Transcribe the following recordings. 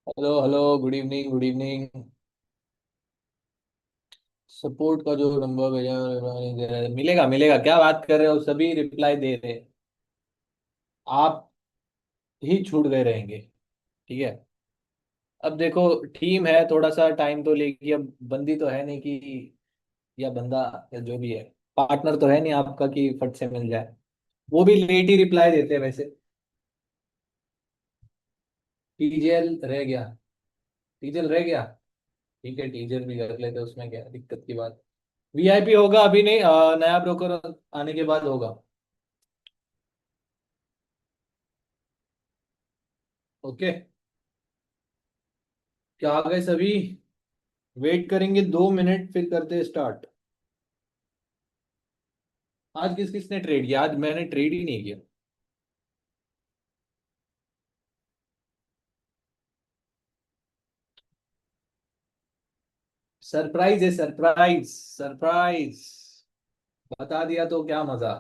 Hello hello, good evening good evening. Support का जो number भेजा नहीं दे रहे, मिलेगा मिलेगा, क्या बात कर रहे हो? सभी रिप्लाई दे रहे। आप ही छूट गए रहेंगे। ठीक है। अब देखो, टीम है, थोड़ा सा टाइम तो लेगी। अब बंदी तो है नहीं कि, या बंदा, या जो भी है, पार्टनर तो है नहीं आपका कि फट से मिल जाए। वो भी लेट ही रिप्लाई देते हैं वैसे। टीजेएल रह गया। टीजेएल रह गया। ठीक है, टीजेएल भी कर लेते, उसमें क्या है, दिक्कत की बात। वीआईपी होगा अभी नहीं, नया ब्रोकर आने के बाद होगा। ओके। क्या आ गए सभी? वेट करेंगे 2 मिनट, फिर करते हैं स्टार्ट। आज किस किसने ट्रेड किया? आज मैंने ट्रेड ही नहीं किया। सरप्राइज है, सरप्राइज सरप्राइज। बता दिया तो क्या मजा।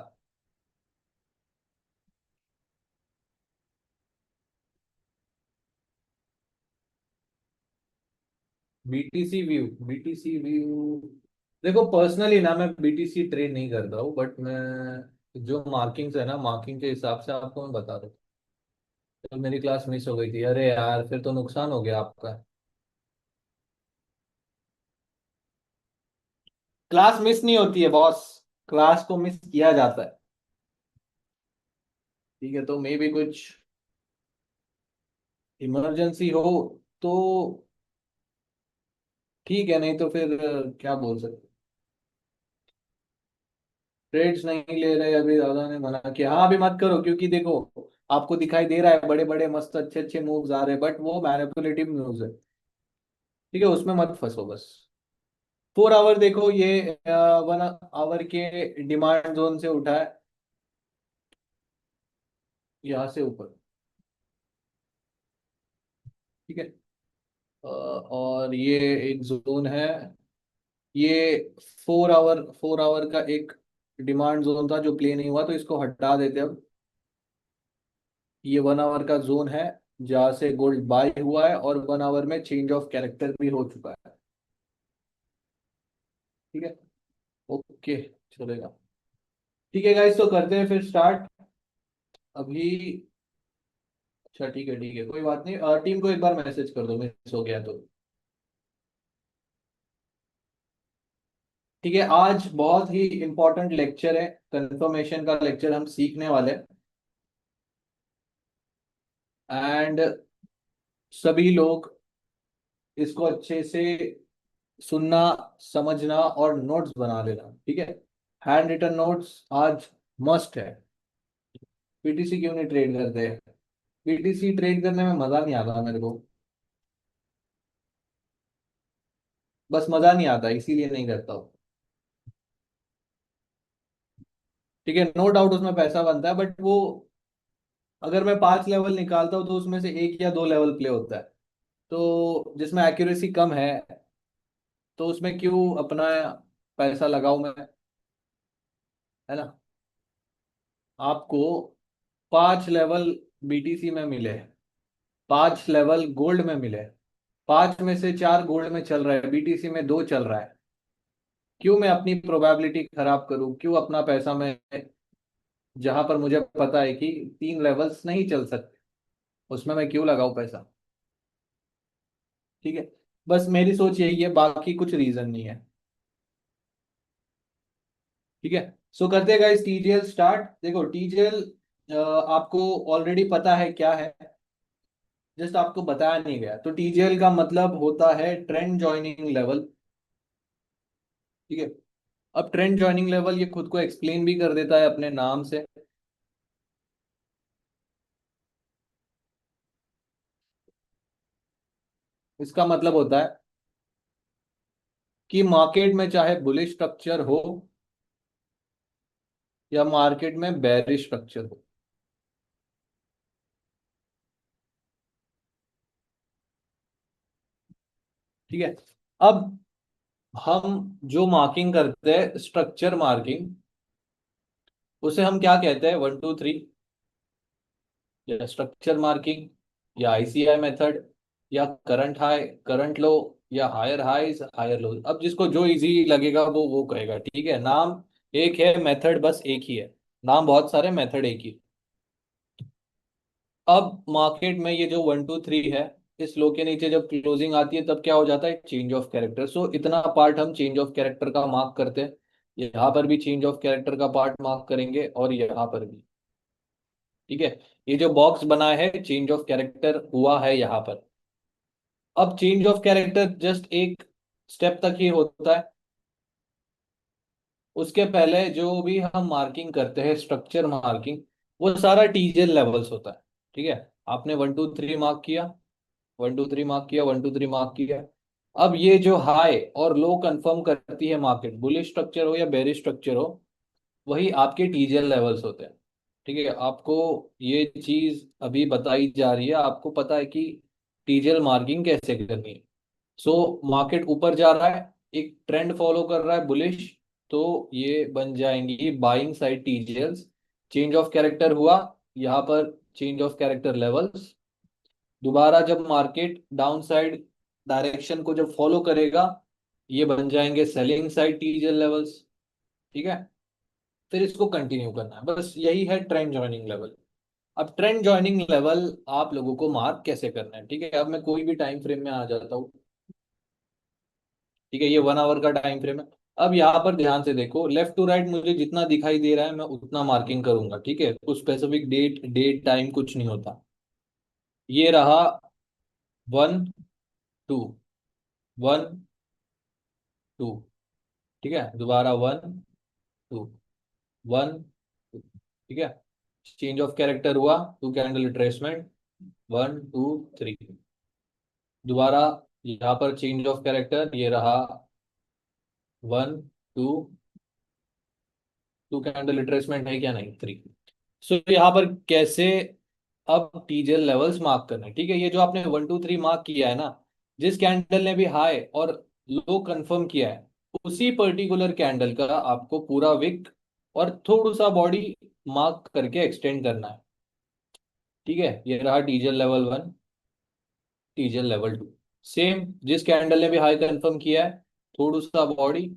BTC view, BTC view. देखो, पर्सनली ना मैं बीटीसी ट्रेड नहीं करता हूँ, बट मैं जो मार्किंग्स है ना, मार्किंग के हिसाब से आपको मैं बता दूँ। तो मेरी क्लास मिस हो गई थी, अरे यार, फिर तो नुकसान हो गया आपका। क्लास मिस नहीं होती है बॉस, क्लास को मिस किया जाता है। ठीक है, तो मे भी कुछ इमरजेंसी हो तो ठीक है, नहीं तो फिर क्या बोल सकते। ट्रेड्स नहीं ले रहे अभी, दादा ने मना किया। हाँ, अभी मत करो, क्योंकि देखो, आपको दिखाई दे रहा है बड़े बड़े मस्त अच्छे अच्छे मूव्स आ रहे हैं, बट वो मैनिपुलेटिव मूव्स है। ठीक है, उसमें मत फंसो बस। 4 आवर देखो, ये 1 आवर के डिमांड जोन से उठा है, यहाँ से ऊपर। ठीक है। और ये एक जोन है, ये 4 आवर का एक डिमांड जोन था जो प्ले नहीं हुआ, तो इसको हटा देते हैं अब। ये 1 आवर का जोन है, जहाँ से गोल्ड बाय हुआ है, और 1 आवर में चेंज ऑफ कैरेक्टर भी हो चुका है। ठीक है। ओके, चलेगा। ठीक है गाइस, तो करते हैं फिर स्टार्ट अभी। अच्छा, ठीक है, कोई बात नहीं। टीम को एक बार मैसेज कर दो, मिस हो गया तो। ठीक है, आज बहुत ही इंपॉर्टेंट लेक्चर है, कंफर्मेशन का लेक्चर हम सीखने वाले हैं। एंड सभी लोग इसको अच्छे से सुनना, समझना और नोट्स बना लेना। ठीक है। हैंड रिटन नोट्स आज मस्ट है। पीटीसी क्यों नहीं ट्रेड करते? पीटीसी ट्रेड करने में मजा नहीं आता मेरे को। बस मजा नहीं आता, इसीलिए नहीं करता हूँ। ठीक है, नो डाउट उसमें पैसा बनता है, बट वो, अगर मैं 5 लेवल निकालता हूँ तो उसमें से 1 या 2 लेवल प्ले होता है, तो जिसमें एक्यूरेसी कम है, तो उसमें क्यों अपना पैसा लगाऊं मैं? है ना? आपको 5 लेवल बीटीसी में मिले, 5 लेवल गोल्ड में मिले, 5 में से 4 गोल्ड में चल रहा है, बीटीसी में 2 चल रहा है। क्यों मैं अपनी प्रोबेबिलिटी खराब करूं? क्यों अपना पैसा मैं, जहां पर मुझे पता है कि 3 लेवल्स नहीं चल सकते, उसमें मैं क्यों लगाऊं पैसा? ठीक है, बस मेरी सोच यही है, बाकी कुछ रीजन नहीं है। ठीक है। सो करते हैं गाइस, टीजीएल स्टार्ट। देखो, टीजीएल आपको ऑलरेडी पता है क्या है, जस्ट आपको बताया नहीं गया। तो टीजीएल का मतलब होता है ट्रेंड जॉइनिंग लेवल। ठीक है। अब ट्रेंड जॉइनिंग लेवल ये खुद को एक्सप्लेन भी कर देता है अपने नाम से। इसका मतलब होता है कि मार्केट में चाहे बुलिश स्ट्रक्चर हो या मार्केट में बेरिश स्ट्रक्चर हो। ठीक है। अब हम जो मार्किंग करते हैं, स्ट्रक्चर मार्किंग, उसे हम क्या कहते हैं? 1 2 3, या स्ट्रक्चर मार्किंग, या आईसीआई मेथड, या करंट हाई करंट लो, या हायर हाइज हायर लो। अब जिसको जो इजी लगेगा वो कहेगा। ठीक है, नाम एक है, मेथड बस एक ही है। नाम बहुत सारे, मेथड एक ही। अब मार्केट में ये जो 1 2 3 है, इस लो के नीचे जब क्लोजिंग आती है तब क्या हो जाता है, चेंज ऑफ कैरेक्टर। सो इतना पार्ट हम चेंज ऑफ कैरेक्टर का मार्क करते हैं। यहाँ पर भी चेंज ऑफ कैरेक्टर का पार्ट मार्क करेंगे, और यहाँ पर भी। ठीक है, ये जो बॉक्स बना है, चेंज ऑफ कैरेक्टर हुआ है यहाँ पर। अब चेंज ऑफ कैरेक्टर जस्ट एक स्टेप तक ही होता है। उसके पहले जो भी हम मार्किंग करते हैं, स्ट्रक्चर मार्किंग, वो सारा टीजल लेवल्स होता है। ठीक है, आपने 1 2 3 मार्क किया, 1 2 3 मार्क किया, 1 2 3 मार्क किया। अब ये जो हाई और लो कंफर्म करती है मार्केट, बुलिश स्ट्रक्चर हो या बेरिश स्ट्रक्चर हो, वही आपके टीजीएल लेवल्स होते हैं। ठीक है, आपको ये चीज अभी बताई जा रही है, आपको पता है कि टीजीएल मार्किंग कैसे करनी है। सो मार्केट ऊपर जा रहा है, एक ट्रेंड फॉलो कर रहा है बुलिश, तो ये बन जाएंगी buying side TGLs. Change of character हुआ यहाँ पर, चेंज ऑफ कैरेक्टर लेवल्स। दोबारा जब मार्केट डाउन साइड डायरेक्शन को जब फॉलो करेगा, ये बन जाएंगे सेलिंग साइड टीजीएल लेवल्स। ठीक है, फिर इसको कंटिन्यू करना है, बस यही है ट्रेंड जॉइनिंग लेवल। अब ट्रेंड जॉइनिंग लेवल आप लोगों को मार्क कैसे करना है। ठीक है, अब मैं कोई भी टाइम फ्रेम में आ जाता हूँ। ठीक है, ये 1 आवर का टाइम फ्रेम है। अब यहाँ पर ध्यान से देखो, लेफ्ट टू राइट मुझे जितना दिखाई दे रहा है मैं उतना मार्किंग करूंगा। ठीक है, कुछ स्पेसिफिक डेट डेट टाइम कुछ नहीं होता। ये रहा 1 2, 1 2। ठीक है, दोबारा 1 2, 1 2। ठीक है, चेंज ऑफ कैरेक्टर हुआ, 2 कैंडल रिट्रेसमेंट, 1 2 3। दोबारा यहाँ पर चेंज ऑफ कैरेक्टर, ये रहा 1 2, 2 कैंडल रिट्रेसमेंट है क्या, नहीं, 3। सो यहाँ पर कैसे अब टीजल लेवल्स मार्क करना है। ठीक है, ये जो आपने 1 2 3 मार्क किया है ना, जिस कैंडल ने भी हाई और लो कंफर्म किया है, उसी पर्टिकुलर कैंडल का आपको पूरा विक और थोड़ा सा बॉडी मार्क करके एक्सटेंड करना है। ठीक है, ये रहा टीजल लेवल 1, टीजल लेवल 2। सेम, जिस कैंडल ने भी हाई कंफर्म किया है, थोड़ा सा बॉडी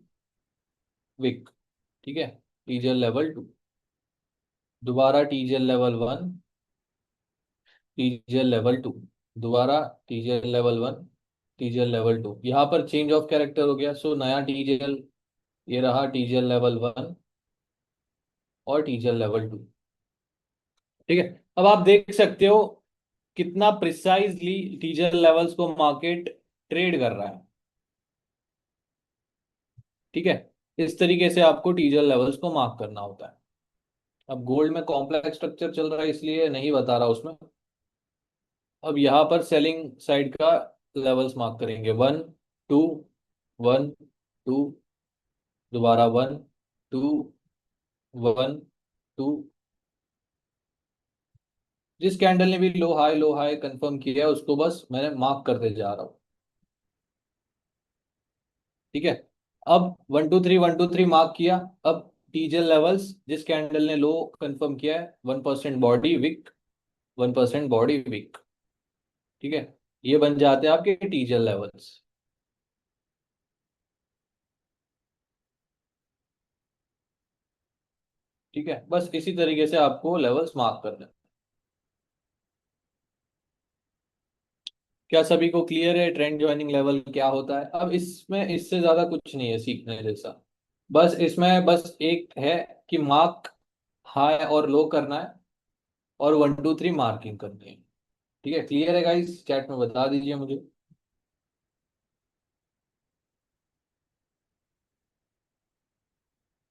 विक। ठीक है, टीजल लेवल 2। दोबारा टीजल लेवल 1, टीजीएल लेवल 2। दोबारा टीजीएल लेवल 1, टीजीएल लेवल 2। यहाँ पर चेंज ऑफ कैरेक्टर हो गया, सो नया टीजीएल, ये रहा टीजीएल लेवल 1 और टीजीएल लेवल 2। ठीक है, अब आप देख सकते हो कितना प्रिसाइजली टीजीएल लेवल्स को मार्केट ट्रेड कर रहा है। ठीक है, इस तरीके से आपको टीजीएल लेवल्स को मार्क करना होता है। अब गोल्ड में कॉम्प्लेक्स स्ट्रक्चर चल रहा है इसलिए नहीं बता रहा उसमें। अब यहाँ पर सेलिंग साइड का लेवल्स मार्क करेंगे, 1 2, 1 2। दोबारा 1 2, 1 2। जिस कैंडल ने भी लो हाई कंफर्म किया है उसको बस मैंने मार्क करते जा रहा हूँ। ठीक है, अब 1 2 3 मार्क किया। अब टीजल लेवल्स, जिस कैंडल ने लो कंफर्म किया है, 1% बॉडी विक, 1% बॉडी विक। ठीक है, ये बन जाते हैं आपके टीजल लेवल्स। ठीक है, बस इसी तरीके से आपको लेवल्स मार्क करना है। क्या सभी को क्लियर है ट्रेंड ज्वाइनिंग लेवल क्या होता है। अब इसमें इससे ज्यादा कुछ नहीं है सीखने जैसा। बस इसमें बस एक है कि मार्क हाई और लो करना है, और 1 2 3 मार्किंग करनी है। ठीक है, क्लियर है गाइस, चैट में बता दीजिए मुझे।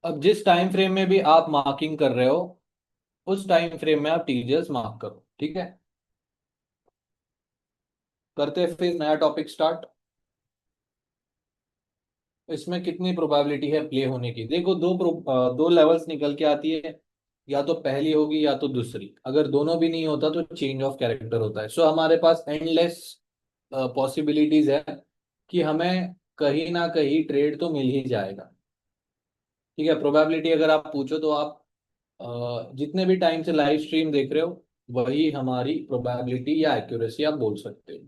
अब जिस टाइम फ्रेम में भी आप मार्किंग कर रहे हो, उस टाइम फ्रेम में आप टीजर्स मार्क करो। ठीक है, करते हैं फिर नया टॉपिक स्टार्ट। इसमें कितनी प्रोबेबिलिटी है प्ले होने की, देखो दो लेवल्स निकल के आती है, या तो पहली होगी या तो दूसरी। अगर दोनों भी नहीं होता तो चेंज ऑफ कैरेक्टर होता है। सो हमारे पास एंडलेस पॉसिबिलिटीज है कि हमें कहीं ना कहीं ट्रेड तो मिल ही जाएगा। ठीक है, प्रोबेबिलिटी अगर आप पूछो तो आप जितने भी टाइम से लाइव स्ट्रीम देख रहे हो, वही हमारी प्रोबेबिलिटी या एक्यूरेसी आप बोल सकते हो।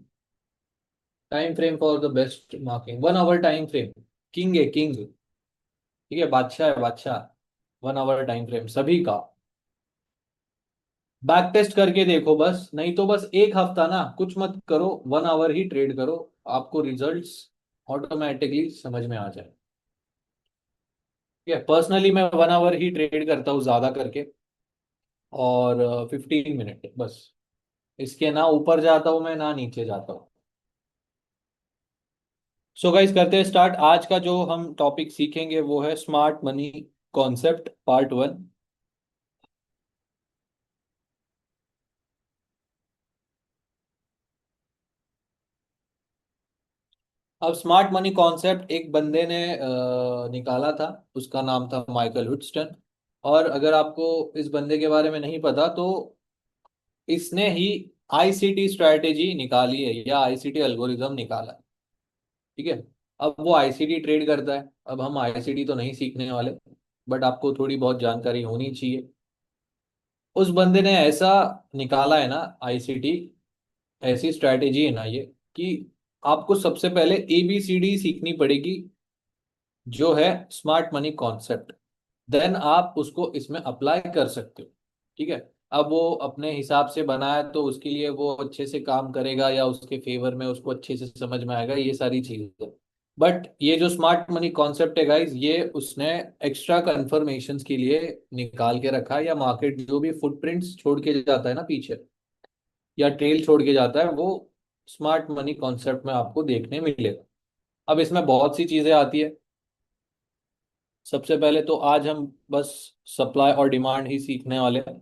Time frame for the best marking, 1 hour time frame. King है किंग, ठीक है, बादशाह है बादशाह। 1 आवर टाइम फ्रेम सभी का। बैक टेस्ट करके देखो बस, नहीं तो बस एक हफ्ता ना कुछ मत करो, 1 आवर ही ट्रेड करो, आपको रिजल्ट्स ऑटोमेटिकली समझ में आ जाए। ठीक है, पर्सनली मैं 1 आवर ही ट्रेड करता हूँ ज्यादा करके, और 15 मिनट बस। इसके ना ऊपर जाता हूँ मैं, ना नीचे जाता हूँ। सो गाइस करते हैं स्टार्ट। आज का जो हम टॉपिक सीखेंगे वो है स्मार्ट मनी कॉन्सेप्ट पार्ट 1। अब स्मार्ट मनी कॉन्सेप्ट एक बंदे ने निकाला था, उसका नाम था माइकल हुडस्टन। और अगर आपको इस बंदे के बारे में नहीं पता तो इसने ही आईसीटी स्ट्रैटेजी निकाली है या आईसीटी एल्गोरिज्म निकाला है। ठीक है, अब वो आईसीटी ट्रेड करता है। अब हम आईसीटी तो नहीं सीखने वाले, बट आपको थोड़ी बहुत जानकारी होनी चाहिए। उस बंदे ने ऐसा निकाला है ना आईसीटी, ऐसी स्ट्रैटेजी है ना ये, कि आपको सबसे पहले एबीसीडी सीखनी पड़ेगी, जो है स्मार्ट मनी कॉन्सेप्ट। देन आप उसको इसमें अप्लाई कर सकते हो। ठीक है, अब वो अपने हिसाब से बनाया तो उसके लिए वो अच्छे से काम करेगा या उसके फेवर में उसको अच्छे से समझ में आएगा, ये सारी चीजें। बट ये जो स्मार्ट मनी कॉन्सेप्ट है गाइस, ये उसने एक्स्ट्रा कंफर्मेशंस के लिए निकाल के रखा है, या मार्केट जो भी फुटप्रिंट्स छोड़ के जाता है ना पीछे, या ट्रेल छोड़ के जाता है, वो स्मार्ट मनी कॉन्सेप्ट में आपको देखने मिलेगा। अब इसमें बहुत सी चीजें आती है। सबसे पहले तो आज हम बस सप्लाई और डिमांड ही सीखने वाले हैं।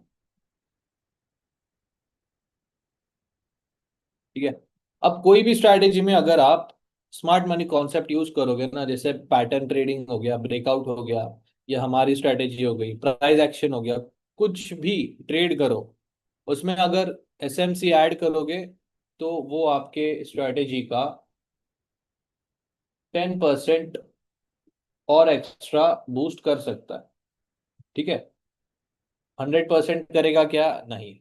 ठीक है, अब कोई भी स्ट्रैटेजी में अगर आप स्मार्ट मनी कॉन्सेप्ट यूज करोगे ना, जैसे पैटर्न ट्रेडिंग हो गया, ब्रेकआउट हो गया, या हमारी स्ट्रैटेजी हो गई, प्राइस एक्शन हो गया, कुछ भी ट्रेड करो, उसमें अगर एसएमसी ऐड करोगे तो वो आपके स्ट्रैटेजी का 10% और एक्स्ट्रा बूस्ट कर सकता है। ठीक है, 100% करेगा क्या, नहीं,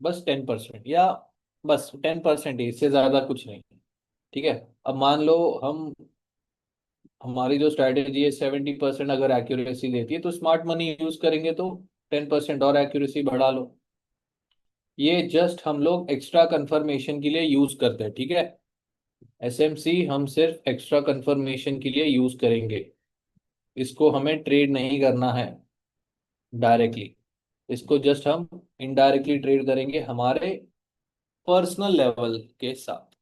बस 10%, या बस 10% ही, इससे ज्यादा कुछ नहीं। ठीक है, अब मान लो हम, हमारी जो स्ट्रैटेजी है 70% अगर एक्यूरेसी देती है, तो स्मार्ट मनी यूज करेंगे तो 10% और एक्यूरेसी बढ़ा लो। ये जस्ट हम लोग एक्स्ट्रा कंफर्मेशन के लिए यूज करते हैं। ठीक है, एसएमसी हम सिर्फ एक्स्ट्रा कंफर्मेशन के लिए यूज करेंगे, इसको हमें ट्रेड नहीं करना है डायरेक्टली, इसको जस्ट हम इनडायरेक्टली ट्रेड करेंगे हमारे पर्सनल लेवल के साथ।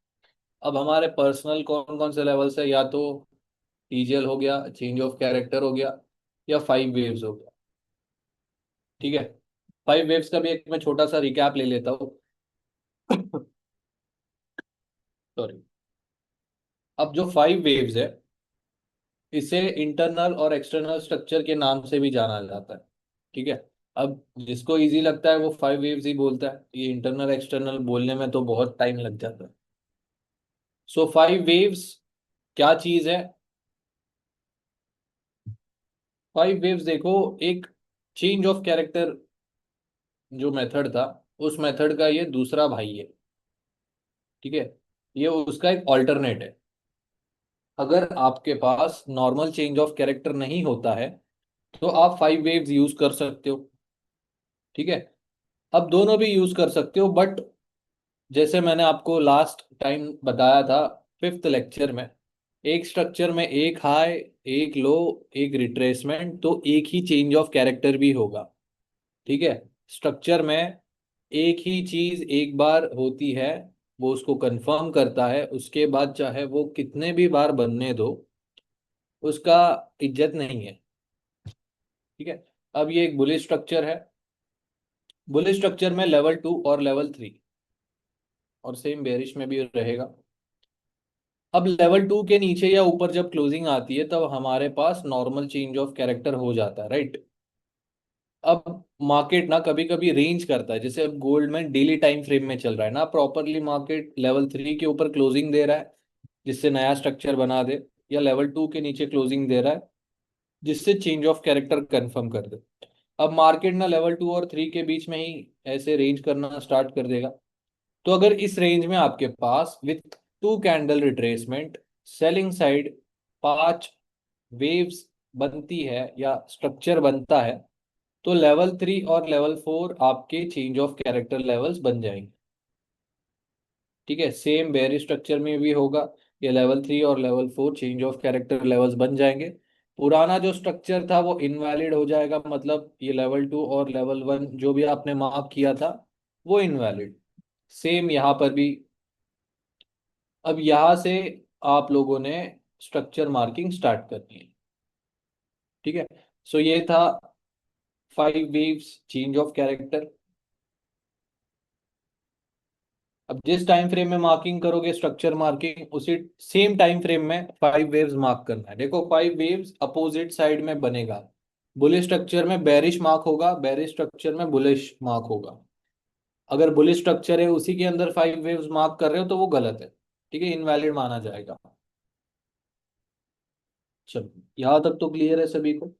अब हमारे पर्सनल कौन कौन से लेवल्स है, या तो टीजीएल हो गया, चेंज ऑफ कैरेक्टर हो गया, या 5 वेव्स हो गया। ठीक है, 5 वेव्स का भी एक मैं छोटा सा रिकैप ले लेता हूँ। सॉरी। अब जो 5 वेव्स है, इसे इंटरनल और एक्सटर्नल स्ट्रक्चर के नाम से भी जाना जाता है। ठीक है, अब जिसको इजी लगता है वो 5 वेव्स ही बोलता है, ये इंटरनल एक्सटर्नल बोलने में तो बहुत टाइम लग जाता है। सो 5 वेव्स क्या चीज है? 5 वेव्स देखो, एक चेंज ऑफ कैरेक्टर जो मेथड था, उस मेथड का ये दूसरा भाई है। ठीक है, ये उसका एक ऑल्टरनेट है। अगर आपके पास नॉर्मल चेंज ऑफ कैरेक्टर नहीं होता है तो आप 5 वेव्स यूज कर सकते हो। ठीक है, अब दोनों भी यूज कर सकते हो, बट जैसे मैंने आपको लास्ट टाइम बताया था, 5th लेक्चर में, एक स्ट्रक्चर में एक हाई, एक लो, एक रिट्रेसमेंट, तो एक ही चेंज ऑफ कैरेक्टर भी होगा। ठीक है, स्ट्रक्चर में एक ही चीज एक बार होती है, वो उसको कंफर्म करता है, उसके बाद चाहे वो कितने भी बार बनने दो, उसका इज्जत नहीं है। ठीक है, अब ये एक बुलिश स्ट्रक्चर है। बुलिश स्ट्रक्चर में लेवल 2 और लेवल 3, और सेम बेरिश में भी रहेगा। अब लेवल 2 के नीचे या ऊपर जब क्लोजिंग आती है, तब हमारे पास नॉर्मल चेंज ऑफ कैरेक्टर हो जाता है, राइट। अब मार्केट ना कभी कभी रेंज करता है, जैसे अब गोल्ड में डेली टाइम फ्रेम में चल रहा है ना, प्रॉपरली मार्केट लेवल 3 के ऊपर क्लोजिंग दे रहा है, जिससे नया स्ट्रक्चर बना दे, या लेवल 2 के नीचे क्लोजिंग दे रहा है, जिससे चेंज ऑफ कैरेक्टर कंफर्म कर दे। अब मार्केट ना लेवल 2 और 3 के बीच में ही ऐसे रेंज करना स्टार्ट कर देगा। तो अगर इस रेंज में आपके पास with two candle retracement, selling side 5 waves बनती है या स्ट्रक्चर बनता है, तो लेवल 3 और लेवल 4 आपके चेंज ऑफ कैरेक्टर लेवल्स बन जाएंगे। ठीक है, सेम बेयर स्ट्रक्चर में भी होगा, ये लेवल 3 और level 4 change of character levels बन जाएंगे। पुराना जो स्ट्रक्चर था वो इनवैलिड हो जाएगा, मतलब ये लेवल 2 और लेवल 1 जो भी आपने मार्क किया था वो इनवैलिड। सेम यहाँ पर भी। अब यहाँ से आप लोगों ने स्ट्रक्चर मार्किंग स्टार्ट करनी है। ठीक है, सो ये था 5 वेव्स चेंज ऑफ कैरेक्टर। अब जिस टाइम फ्रेम में मार्किंग करोगे स्ट्रक्चर मार्किंग, उसी सेम टाइम फ्रेम में 5 वेव्स मार्क करना है। देखो 5 वेव्स अपोजिट साइड में बनेगा। बुलिश स्ट्रक्चर में बेरिश मार्क होगा, बेरिश स्ट्रक्चर में बुलिश मार्क होगा। अगर बुलिश स्ट्रक्चर है उसी के अंदर 5 वेव्स मार्क कर रहे हो तो वो गलत है। ठीक है, इनवैलिड माना जाएगा। चलो यहाँ तक तो क्लियर है सभी को।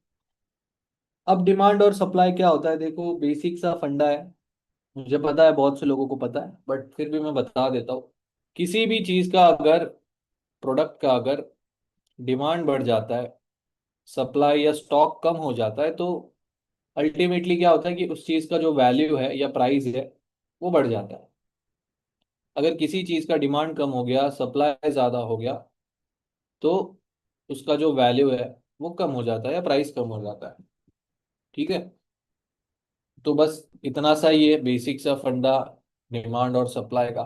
अब डिमांड और सप्लाई क्या होता है, देखो बेसिक सा फंडा है। मुझे पता है बहुत से लोगों को पता है, बट फिर भी मैं बता देता हूँ। किसी भी चीज का अगर, प्रोडक्ट का अगर डिमांड बढ़ जाता है, सप्लाई या स्टॉक कम हो जाता है, तो अल्टीमेटली क्या होता है कि उस चीज का जो वैल्यू है या प्राइस है वो बढ़ जाता है। अगर किसी चीज का डिमांड कम हो गया, सप्लाई ज्यादा हो गया, तो उसका जो वैल्यू है वो कम हो जाता है या प्राइस कम हो जाता है। ठीक है, तो बस इतना सा ही है बेसिक सा फंडा डिमांड और सप्लाई का।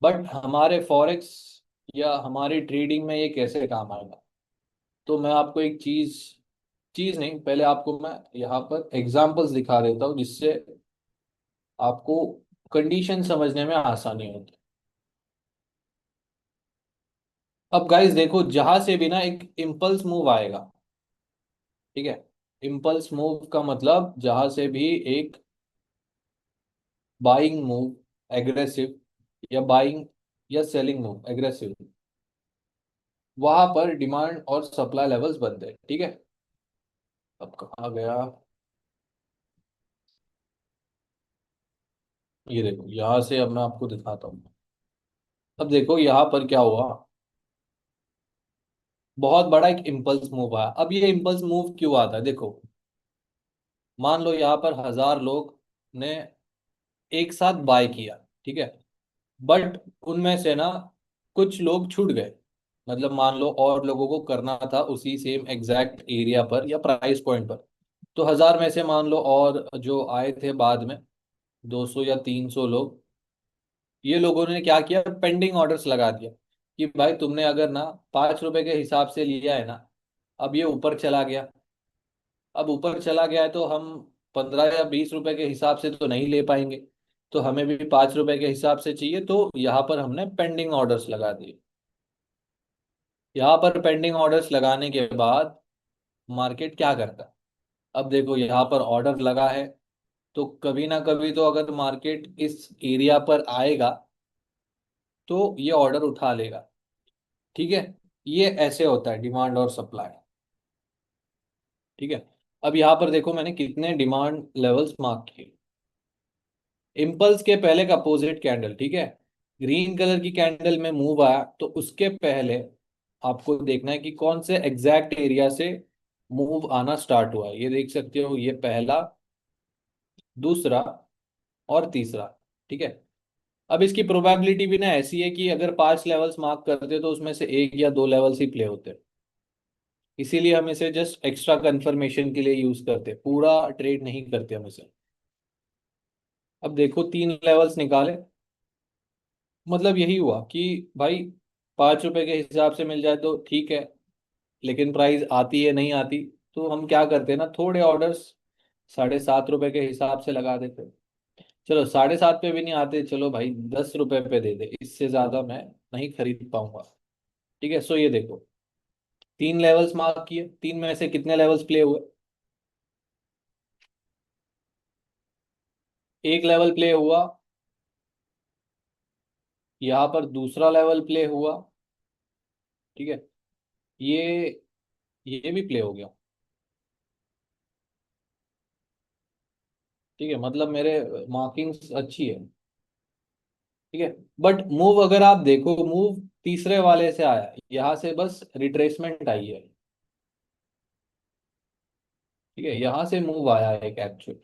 बट हमारे फॉरेक्स या हमारी ट्रेडिंग में ये कैसे काम आएगा, तो मैं आपको एक चीज, चीज नहीं, पहले आपको मैं यहाँ पर एग्जांपल्स दिखा देता हूँ जिससे आपको कंडीशन समझने में आसानी होती है। अब गाइस देखो, जहां से भी ना एक इम्पल्स मूव आएगा, ठीक है, इम्पल्स मूव का मतलब जहां से भी एक बाइंग मूव एग्रेसिव, या बाइंग या सेलिंग मूव एग्रेसिव, वहां पर डिमांड और सप्लाई लेवल्स बनते हैं। ठीक है, अब कहाँ गया, ये देखो यहां से अब मैं आपको दिखाता हूँ। अब देखो यहाँ पर क्या हुआ, बहुत बड़ा एक इम्पल्स मूव आया। अब ये इम्पल्स मूव क्यों आता है, देखो मान लो यहाँ पर 1000 लोग ने एक साथ बाय किया, ठीक है, बट उनमें से ना कुछ लोग छूट गए। मतलब मान लो और लोगों को करना था उसी सेम एग्जैक्ट एरिया पर या प्राइस पॉइंट पर, तो 1000 में से मान लो और जो आए थे बाद में 200 या 300 लोग, ये लोगों ने क्या किया, पेंडिंग ऑर्डर्स लगा दिया कि भाई तुमने अगर ना 5 रुपए के हिसाब से लिया है ना, अब ये ऊपर चला गया, अब ऊपर चला गया है तो हम 15 या 20 रुपए के हिसाब से तो नहीं ले पाएंगे, तो हमें भी 5 रुपए के हिसाब से चाहिए, तो यहाँ पर हमने पेंडिंग ऑर्डर्स लगा दिए। यहाँ पर पेंडिंग ऑर्डर्स लगाने के बाद मार्केट क्या करता है, अब देखो यहाँ पर ऑर्डर लगा है, तो कभी ना कभी तो अगर मार्केट इस एरिया पर आएगा तो ये ऑर्डर उठा लेगा। ठीक है, ये ऐसे होता है डिमांड और सप्लाई। ठीक है, अब यहाँ पर देखो मैंने कितने डिमांड लेवल्स मार्क किए। इम्पल्स के पहले का अपोजिट कैंडल, ठीक है, ग्रीन कलर की कैंडल में मूव आया, तो उसके पहले आपको देखना है कि कौन से एग्जैक्ट एरिया से मूव आना स्टार्ट हुआ है। ये देख सकते हो, ये पहला, दूसरा और तीसरा। ठीक है, अब इसकी प्रोबेबिलिटी भी ना ऐसी है कि अगर 5 लेवल्स मार्क करते तो उसमें से एक या दो लेवल्स ही प्ले होते, इसीलिए हम इसे जस्ट एक्स्ट्रा कंफर्मेशन के लिए यूज करते, पूरा ट्रेड नहीं करते हम इसे। अब देखो 3 लेवल्स निकाले, मतलब यही हुआ कि भाई 5 रुपए के हिसाब से मिल जाए तो ठीक है, लेकिन प्राइस आती है नहीं आती, तो हम क्या करते हैं ना, थोड़े ऑर्डर्स 7.5 रुपए के हिसाब से लगा देते। चलो 7.5 पे भी नहीं आते, चलो भाई 10 रुपए पे दे दे, इससे ज्यादा मैं नहीं खरीद पाऊंगा। ठीक है, सो ये देखो 3 लेवल्स मार्क किए, तीन में से कितने लेवल्स प्ले हुए, एक लेवल प्ले हुआ, यहाँ पर दूसरा लेवल प्ले हुआ। ठीक है, ये ये भी प्ले हो गया। ठीक है, मतलब मेरे मार्किंग्स अच्छी है। ठीक है, बट मूव अगर आप देखो, मूव तीसरे वाले से आया, यहाँ से बस रिट्रेसमेंट आई है। ठीक है, यहाँ से मूव आया है एक एक्चुअल।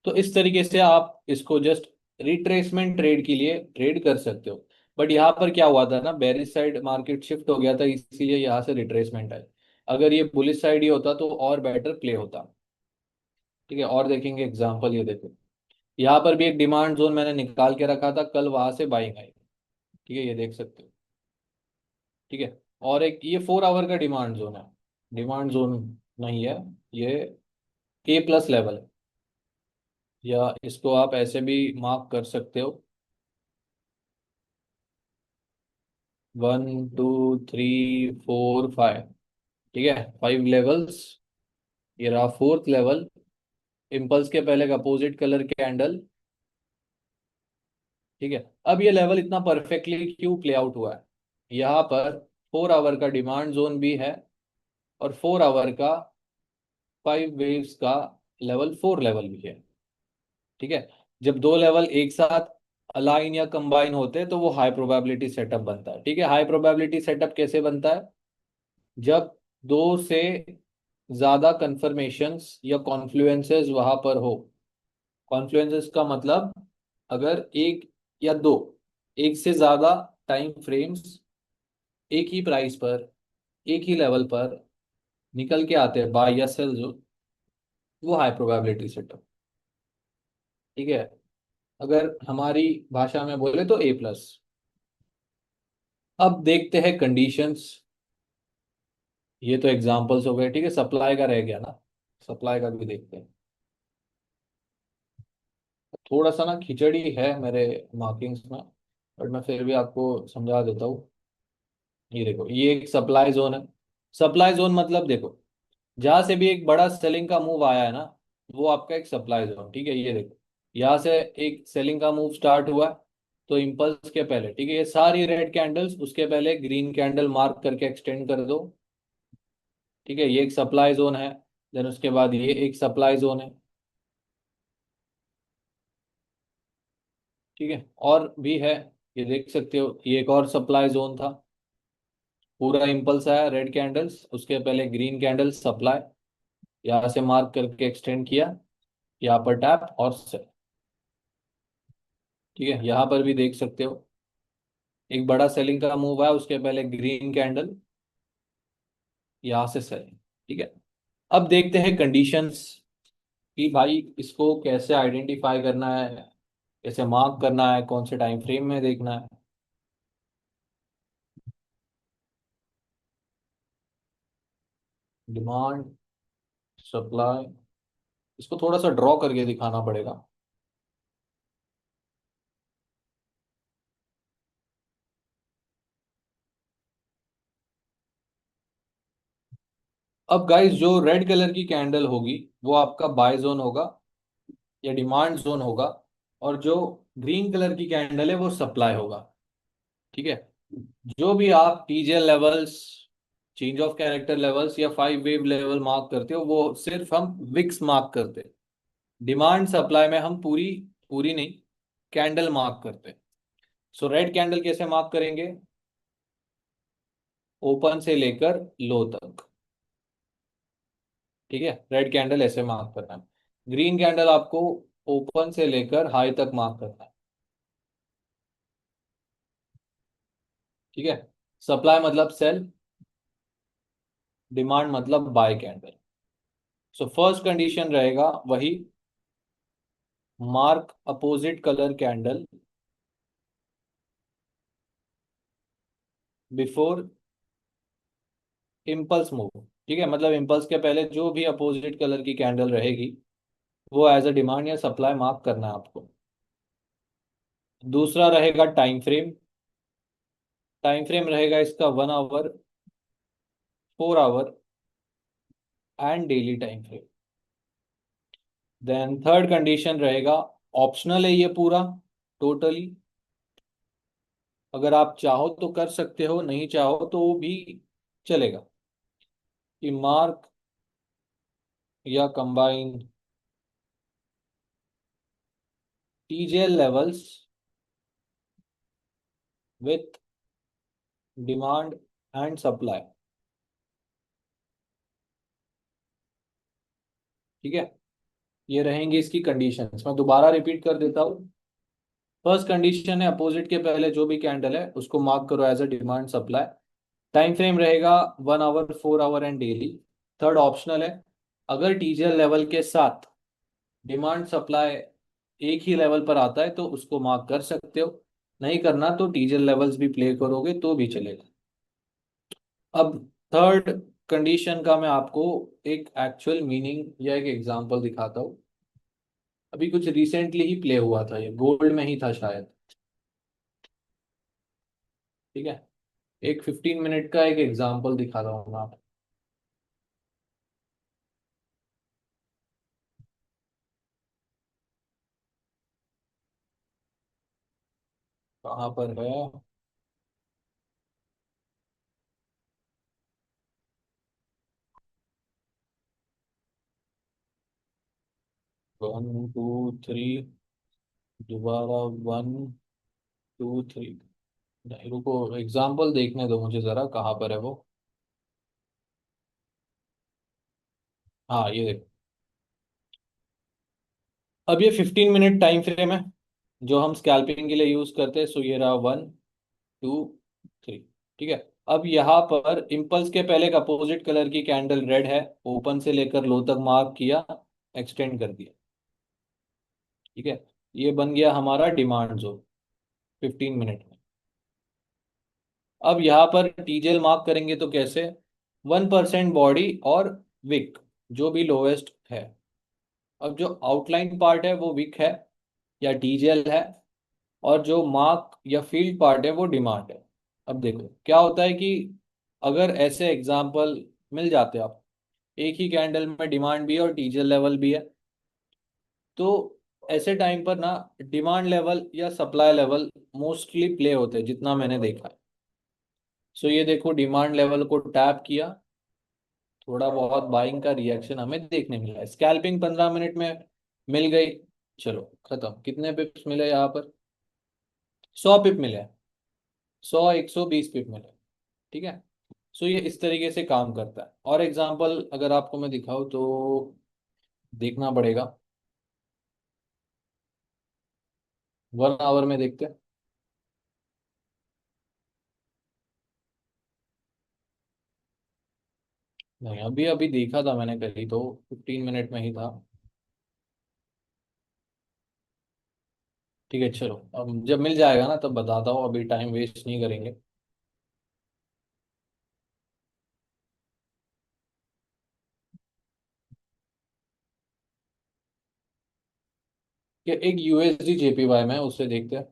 तो इस तरीके से आप इसको जस्ट रिट्रेसमेंट ट्रेड के लिए ट्रेड कर सकते हो। बट यहाँ पर क्या हुआ था ना, बेरिश साइड मार्केट शिफ्ट हो गया था, इसीलिए यहाँ से रिट्रेसमेंट आई। अगर ये बुलिश साइड ही होता तो और बेटर प्ले होता। ठीक है, और देखेंगे एग्जांपल, ये देखो यहाँ पर भी एक डिमांड जोन मैंने निकाल के रखा था, कल वहां से बाइंग आई। ठीक है, ये देख सकते हो। ठीक है, और एक ये 4 आवर का डिमांड जोन है। डिमांड जोन नहीं है ये, ए प्लस लेवल है, या इसको आप ऐसे भी मार्क कर सकते हो। 1 2 3 4 5। ठीक है, 5 लेवल्स। ये रहा 4th लेवल। इम्पल्स के पहले का अपोजिट कलर कैंडल। ठीक है, अब ये लेवल इतना परफेक्टली क्यों प्ले आउट हुआ है? यहाँ पर 4 आवर का डिमांड जोन भी है, और 4 आवर का 5 वेव्स का लेवल 4 लेवल भी है। ठीक है, जब दो लेवल एक साथ अलाइन या कंबाइन होते हैं तो वो हाई प्रोबेबिलिटी सेटअप बनता है। ठीक है, हाई प्रोबेबिलिटी सेटअप कैसे बनता है? जब दो से ज्यादा कंफर्मेशंस या कॉन्फ्लुएंसेस वहां पर हो। कॉन्फ्लुएंसेस का मतलब, अगर एक या दो, एक से ज्यादा टाइम फ्रेम्स एक ही प्राइस पर, एक ही लेवल पर निकल के आते हैं बाय या सेल, जो वो हाई प्रोबेबिलिटी सेटअप। ठीक है, अगर हमारी भाषा में बोले तो A+। अब देखते हैं कंडीशंस। ये तो एग्जांपल्स हो गए। ठीक है, सप्लाई का रह गया ना, सप्लाई का भी देखते हैं। थोड़ा सा ना खिचड़ी है मेरे मार्किंग्स में, बट मैं फिर भी आपको समझा देता हूँ। ये देखो, ये एक सप्लाई जोन है। सप्लाई जोन मतलब देखो, जहां से भी एक बड़ा सेलिंग का मूव आया है ना, वो आपका एक सप्लाई जोन। ठीक है, ये देखो यहाँ से एक सेलिंग का मूव स्टार्ट हुआ है, तो इम्पल्स के पहले, ठीक है, ये सारी रेड कैंडल्स उसके पहले ग्रीन कैंडल मार्क करके एक्सटेंड कर दो। ठीक है, ये एक सप्लाई जोन है। देन उसके बाद ये एक सप्लाई जोन है। ठीक है, और भी है, ये देख सकते हो, ये एक और सप्लाई जोन था। पूरा इम्पल्स आया, रेड कैंडल्स, उसके पहले ग्रीन कैंडल सप्लाई, यहाँ से मार्क करके एक्सटेंड किया, यहाँ पर टैप और सेल। ठीक है, यहाँ पर भी देख सकते हो, एक बड़ा सेलिंग का मूव है, उसके पहले ग्रीन कैंडल, यहाँ से सेलिंग। ठीक है, अब देखते हैं कंडीशंस कि भाई इसको कैसे आइडेंटिफाई करना है, कैसे मार्क करना है, कौन से टाइम फ्रेम में देखना है। डिमांड, सप्लाई, इसको थोड़ा सा ड्रॉ करके दिखाना पड़ेगा। अब गाइस, जो रेड कलर की कैंडल होगी वो आपका बाय जोन होगा या डिमांड जोन होगा, और जो ग्रीन कलर की कैंडल है वो सप्लाई होगा। ठीक है, जो भी आप TJL levels, change of character levels या 5 वेव लेवल मार्क करते हो, वो सिर्फ हम विक्स मार्क करते हैं। डिमांड सप्लाई में हम पूरी पूरी नहीं, कैंडल मार्क करते हैं। सो रेड कैंडल कैसे मार्क करेंगे? ओपन से लेकर लो तक। ठीक है, रेड कैंडल ऐसे मार्क करना है। ग्रीन कैंडल आपको ओपन से लेकर हाई तक मार्क करना है। ठीक है, सप्लाई मतलब सेल, डिमांड मतलब bye candle. So first condition रहेगा वही, mark opposite colour candle before impulse move. ठीक है, मतलब इम्पल्स के पहले जो भी अपोजिट कलर की कैंडल रहेगी, वो एज अ डिमांड या सप्लाई मार्क करना है आपको। दूसरा रहेगा टाइम फ्रेम। टाइम फ्रेम रहेगा इसका 1 hour, 4 hour and daily time frame. Then third condition रहेगा, ऑप्शनल है ये पूरा टोटली, अगर आप चाहो तो कर सकते हो, नहीं चाहो तो वो भी चलेगा, कि मार्क या combine TJL levels with demand and supply. ठीक है, ये रहेंगी इसकी कंडीशंस। मैं दोबारा रिपीट कर देता हूँ। फर्स्ट कंडीशन है अपोजिट के पहले जो भी कैंडल है उसको मार्क करो as a demand supply. Time frame रहेगा 1 hour, 4 hour and daily. Third optional है, अगर टीजीएल लेवल के साथ डिमांड सप्लाई एक ही लेवल पर आता है तो उसको मार्क कर सकते हो, नहीं करना तो टीजीएल लेवल्स भी प्ले करोगे तो भी चलेगा। अब थर्ड कंडीशन का मैं आपको एक एक्चुअल मीनिंग या एक एग्जांपल दिखाता हूँ। अभी कुछ रिसेंटली ही प्ले हुआ था, ये गोल्ड में ही था शायद। ठीक है, एक 15 मिनट का एक एग्जांपल दिखा रहा हूँ मैं आपको। कहाँ पर है? 1 2 3, दोबारा 1 2 3। नहीं रुको, एग्जाम्पल देखने दो मुझे जरा, कहाँ पर है वो। हाँ ये देखो, अब ये 15 मिनट टाइम फ्रेम है जो हम स्कैल्पिंग के लिए यूज करते हैं। सो ये रहा 1 2 3। ठीक है, अब यहाँ पर इम्पल्स के पहले एक अपोजिट कलर की कैंडल रेड है, ओपन से लेकर लो तक मार्क किया, एक्सटेंड कर दिया। ठीक है, ये बन गया हमारा डिमांड जोन 15 मिनट में। अब यहाँ पर टीजेल मार्क करेंगे तो कैसे? 1% बॉडी और विक, जो भी लोवेस्ट है। अब जो आउटलाइन पार्ट है वो विक है या टीजेल है, और जो मार्क या फील्ड पार्ट है वो डिमांड है। अब देखो क्या होता है कि अगर ऐसे एग्जाम्पल मिल जाते हैं आप, एक ही कैंडल में डिमांड भी है और टीजेल लेवल भी है, तो ऐसे टाइम पर ना डिमांड लेवल या सप्लाई लेवल मोस्टली प्ले होते हैं जितना मैंने देखा है। सो ये देखो, डिमांड लेवल को टैप किया, थोड़ा बहुत बाइंग का रिएक्शन हमें देखने मिला। स्कैल्पिंग 15 मिनट में मिल गई, चलो खत्म। कितने पिप्स मिले यहाँ पर? 100 पिप मिले, 100 120 पिप मिले। ठीक है, सो ये इस तरीके से काम करता है। और एग्जांपल अगर आपको मैं दिखाऊं तो देखना पड़ेगा। 1 आवर में देखते हैं। नहीं, अभी अभी देखा था मैंने कहीं तो 15 मिनट में ही था। ठीक है चलो, अब जब मिल जाएगा ना तब बताता हूँ, अभी टाइम वेस्ट नहीं करेंगे। कि एक यूएसडी जेपीवाई में है, उससे देखते हैं।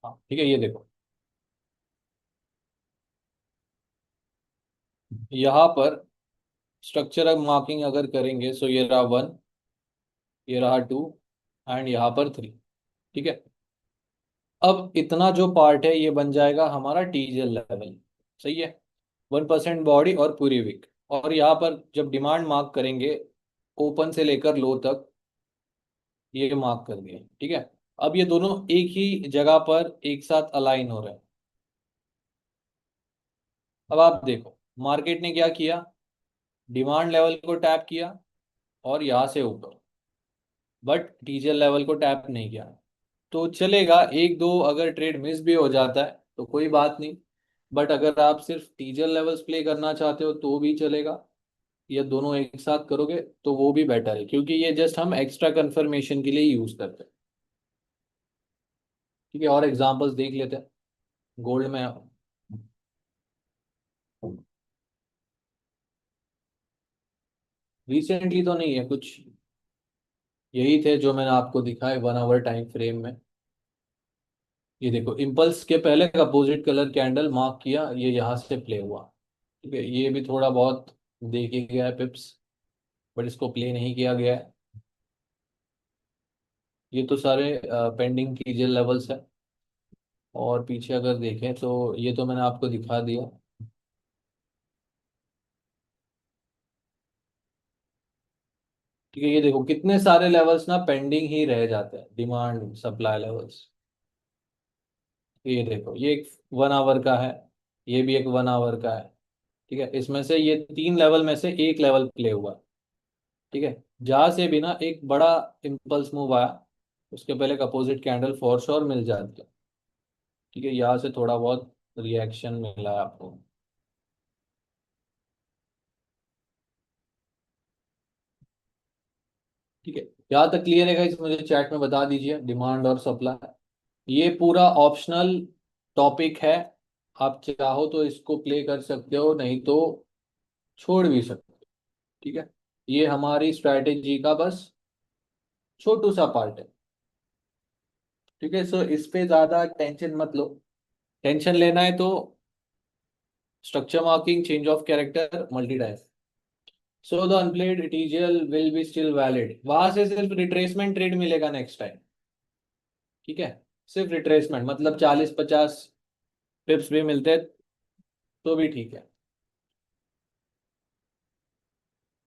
हाँ ठीक है, ये देखो यहाँ पर स्ट्रक्चर अब मार्किंग अगर करेंगे, सो ये रहा 1, ये रहा 2 एंड यहाँ पर 3। ठीक है, अब इतना जो पार्ट है ये बन जाएगा हमारा टीजल लेवल। सही है, 1% बॉडी और पूरी वीक। और यहाँ पर जब डिमांड मार्क करेंगे ओपन से लेकर लो तक, ये मार्क कर दिया। ठीक है, अब ये दोनों एक ही जगह पर एक साथ अलाइन हो रहे हैं। अब आप देखो मार्केट ने क्या किया, डिमांड लेवल को टैप किया और यहाँ से ऊपर, बट टीजल लेवल को टैप नहीं किया। तो चलेगा, एक दो अगर ट्रेड मिस भी हो जाता है तो कोई बात नहीं। बट अगर आप सिर्फ टीजल लेवल्स प्ले करना चाहते हो तो भी चलेगा, या दोनों एक साथ करोगे तो वो भी बेटर है, क्योंकि ये जस्ट हम एक्स्ट्रा कंफर्मेशन के लिए यूज करते हैं। ठीक है, और एग्जांपल्स देख लेते हैं गोल्ड में। रिसेंटली तो नहीं है कुछ, यही थे जो मैंने आपको दिखाए 1 आवर टाइम फ्रेम में। ये देखो, इम्पल्स के पहले अपोजिट कलर कैंडल मार्क किया, ये यहाँ से प्ले हुआ। ठीक है, ये भी थोड़ा बहुत देखे गया है पिप्स, बट इसको प्ले नहीं किया गया है। ये तो सारे पेंडिंग टीजल लेवल्स है। और पीछे अगर देखें तो ये तो मैंने आपको दिखा दिया। ठीक है, ये देखो कितने सारे लेवल्स ना पेंडिंग ही रह जाते हैं, डिमांड सप्लाई लेवल्स। ये देखो ये एक 1 आवर का है, ये भी एक 1 आवर का है। ठीक है, इसमें से ये 3 लेवल में से एक लेवल प्ले हुआ। ठीक है, जहां से भी ना एक बड़ा इम्पल्स मूव आया, उसके पहले एक अपोजिट कैंडल फॉर श्योर मिल जाती है। ठीक है, यहाँ से थोड़ा बहुत रिएक्शन मिला है आपको। ठीक है, यहाँ तक क्लियर है गाइस? मुझे चैट में बता दीजिए डिमांड और सप्लाई। ये पूरा ऑप्शनल टॉपिक है, आप चाहो तो इसको प्ले कर सकते हो, नहीं तो छोड़ भी सकते हो। ठीक है, ये हमारी स्ट्रैटेजी का बस छोटू सा पार्ट है। ठीक है, सो इस पे ज्यादा टेंशन मत लो। टेंशन लेना है तो structure marking, change of character, multi dice. So the unplayed TGL will be still valid, वहां से सिर्फ रिट्रेसमेंट ट्रेड मिलेगा नेक्स्ट टाइम। ठीक है, सिर्फ रिट्रेसमेंट, मतलब 40-50 पिप्स भी मिलते तो भी ठीक है।